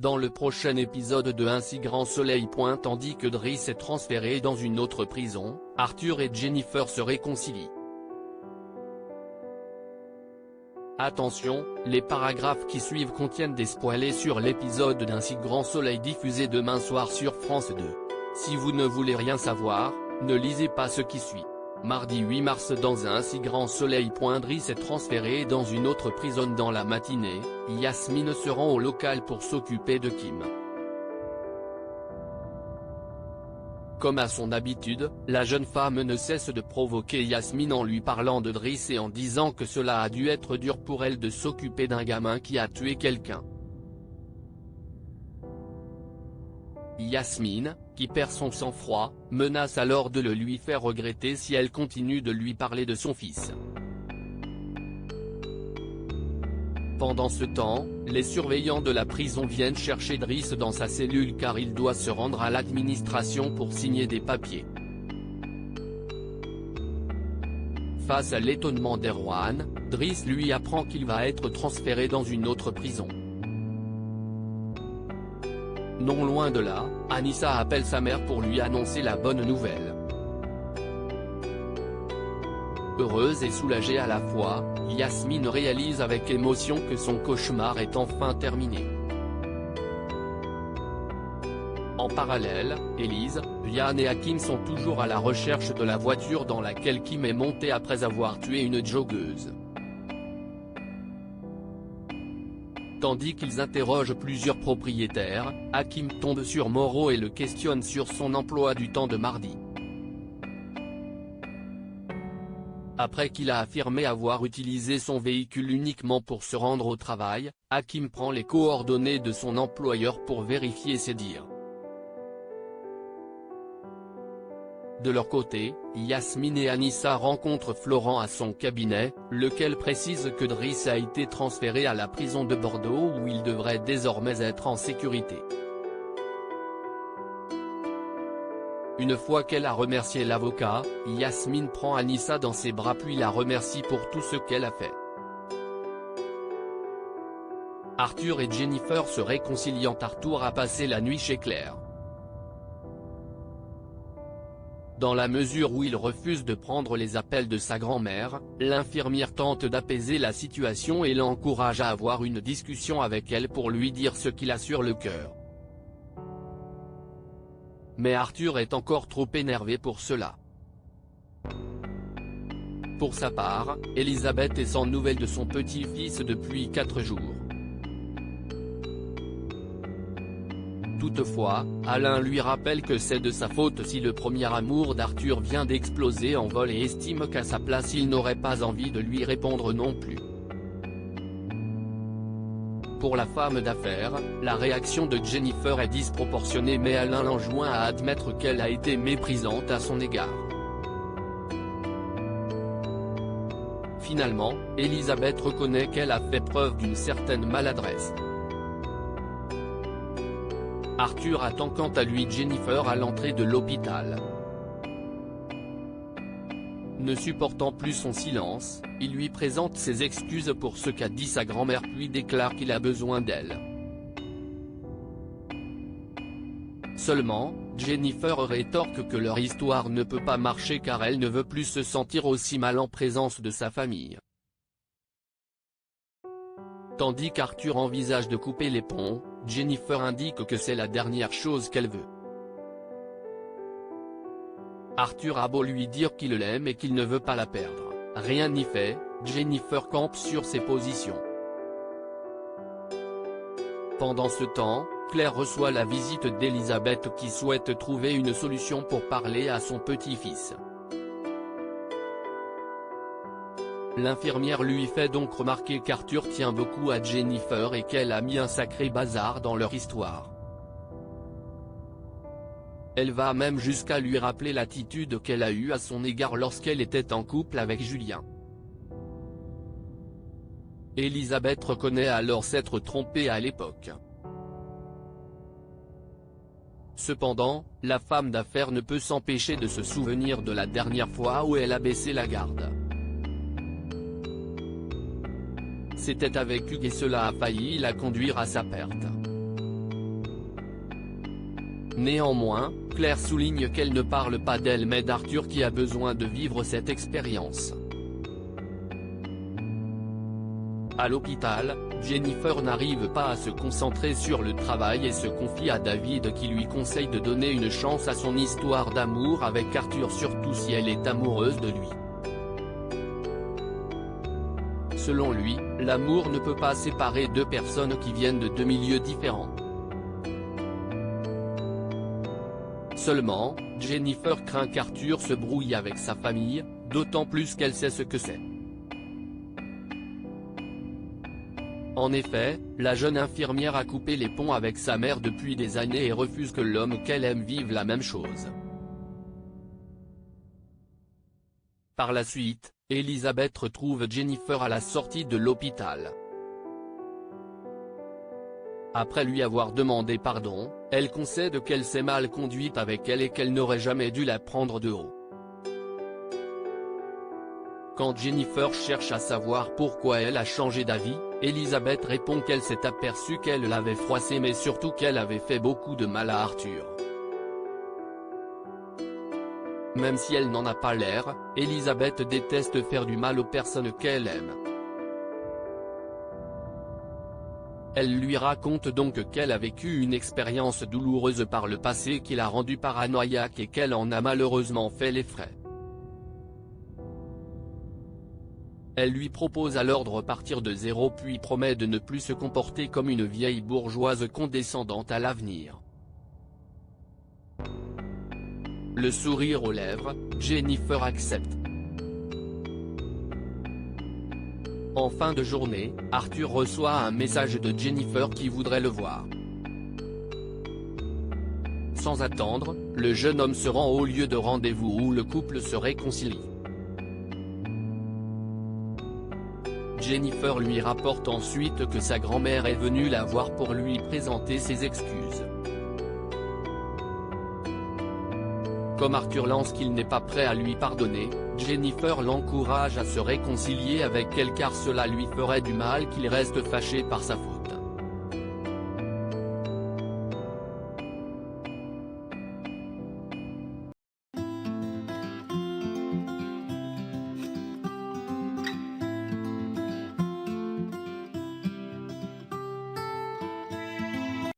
dans le prochain épisode de Un si grand soleil. Tandis que Driss est transféré dans une autre prison, Arthur et Jennifer se réconcilient. Attention, les paragraphes qui suivent contiennent des spoilers sur l'épisode d'Un si grand soleil diffusé demain soir sur France 2. Si vous ne voulez rien savoir, ne lisez pas ce qui suit. Mardi 8 mars dans Un si grand soleil. Driss est transféré dans une autre prison dans la matinée, Yasmine se rend au local pour s'occuper de Kim. Comme à son habitude, la jeune femme ne cesse de provoquer Yasmine en lui parlant de Driss et en disant que cela a dû être dur pour elle de s'occuper d'un gamin qui a tué quelqu'un. Yasmine, qui perd son sang-froid, menace alors de le lui faire regretter si elle continue de lui parler de son fils. Pendant ce temps, les surveillants de la prison viennent chercher Driss dans sa cellule car il doit se rendre à l'administration pour signer des papiers. Face à l'étonnement d'Erwan, Driss lui apprend qu'il va être transféré dans une autre prison. Non loin de là, Anissa appelle sa mère pour lui annoncer la bonne nouvelle. Heureuse et soulagée à la fois, Yasmine réalise avec émotion que son cauchemar est enfin terminé. En parallèle, Elise, Ryan et Hakim sont toujours à la recherche de la voiture dans laquelle Kim est monté après avoir tué une joggeuse. Tandis qu'ils interrogent plusieurs propriétaires, Hakim tombe sur Moreau et le questionne sur son emploi du temps de mardi. Après qu'il a affirmé avoir utilisé son véhicule uniquement pour se rendre au travail, Hakim prend les coordonnées de son employeur pour vérifier ses dires. De leur côté, Yasmine et Anissa rencontrent Florent à son cabinet, lequel précise que Driss a été transféré à la prison de Bordeaux où il devrait désormais être en sécurité. Une fois qu'elle a remercié l'avocat, Yasmine prend Anissa dans ses bras puis la remercie pour tout ce qu'elle a fait. Arthur et Jennifer se réconcilient. Arthur a passé la nuit chez Claire. Dans la mesure où il refuse de prendre les appels de sa grand-mère, l'infirmière tente d'apaiser la situation et l'encourage à avoir une discussion avec elle pour lui dire ce qu'il a sur le cœur. Mais Arthur est encore trop énervé pour cela. Pour sa part, Elisabeth est sans nouvelles de son petit-fils depuis 4 jours. Toutefois, Alain lui rappelle que c'est de sa faute si le premier amour d'Arthur vient d'exploser en vol et estime qu'à sa place il n'aurait pas envie de lui répondre non plus. Pour la femme d'affaires, la réaction de Jennifer est disproportionnée mais Alain l'enjoint à admettre qu'elle a été méprisante à son égard. Finalement, Elisabeth reconnaît qu'elle a fait preuve d'une certaine maladresse. Arthur attend quant à lui Jennifer à l'entrée de l'hôpital. Ne supportant plus son silence, il lui présente ses excuses pour ce qu'a dit sa grand-mère puis déclare qu'il a besoin d'elle. Seulement, Jennifer rétorque que leur histoire ne peut pas marcher car elle ne veut plus se sentir aussi mal en présence de sa famille. Tandis qu'Arthur envisage de couper les ponts, Jennifer indique que c'est la dernière chose qu'elle veut. Arthur a beau lui dire qu'il l'aime et qu'il ne veut pas la perdre, rien n'y fait, Jennifer campe sur ses positions. Pendant ce temps, Claire reçoit la visite d'Elisabeth qui souhaite trouver une solution pour parler à son petit-fils. L'infirmière lui fait donc remarquer qu'Arthur tient beaucoup à Jennifer et qu'elle a mis un sacré bazar dans leur histoire. Elle va même jusqu'à lui rappeler l'attitude qu'elle a eue à son égard lorsqu'elle était en couple avec Julien. Elisabeth reconnaît alors s'être trompée à l'époque. Cependant, la femme d'affaires ne peut s'empêcher de se souvenir de la dernière fois où elle a baissé la garde. C'était avec Hugues et cela a failli la conduire à sa perte. Néanmoins, Claire souligne qu'elle ne parle pas d'elle mais d'Arthur qui a besoin de vivre cette expérience. À l'hôpital, Jennifer n'arrive pas à se concentrer sur le travail et se confie à David qui lui conseille de donner une chance à son histoire d'amour avec Arthur, surtout si elle est amoureuse de lui. Selon lui, l'amour ne peut pas séparer deux personnes qui viennent de deux milieux différents. Seulement, Jennifer craint qu'Arthur se brouille avec sa famille, d'autant plus qu'elle sait ce que c'est. En effet, la jeune infirmière a coupé les ponts avec sa mère depuis des années et refuse que l'homme qu'elle aime vive la même chose. Par la suite, Elizabeth retrouve Jennifer à la sortie de l'hôpital. Après lui avoir demandé pardon, elle concède qu'elle s'est mal conduite avec elle et qu'elle n'aurait jamais dû la prendre de haut. Quand Jennifer cherche à savoir pourquoi elle a changé d'avis, Elizabeth répond qu'elle s'est aperçue qu'elle l'avait froissé mais surtout qu'elle avait fait beaucoup de mal à Arthur. Même si elle n'en a pas l'air, Elizabeth déteste faire du mal aux personnes qu'elle aime. Elle lui raconte donc qu'elle a vécu une expérience douloureuse par le passé qui l'a rendue paranoïaque et qu'elle en a malheureusement fait les frais. Elle lui propose alors de repartir de zéro puis promet de ne plus se comporter comme une vieille bourgeoise condescendante à l'avenir. Le sourire aux lèvres, Jennifer accepte. En fin de journée, Arthur reçoit un message de Jennifer qui voudrait le voir. Sans attendre, le jeune homme se rend au lieu de rendez-vous où le couple se réconcilie. Jennifer lui rapporte ensuite que sa grand-mère est venue la voir pour lui présenter ses excuses. Comme Arthur lance qu'il n'est pas prêt à lui pardonner, Jennifer l'encourage à se réconcilier avec elle car cela lui ferait du mal qu'il reste fâché par sa faute.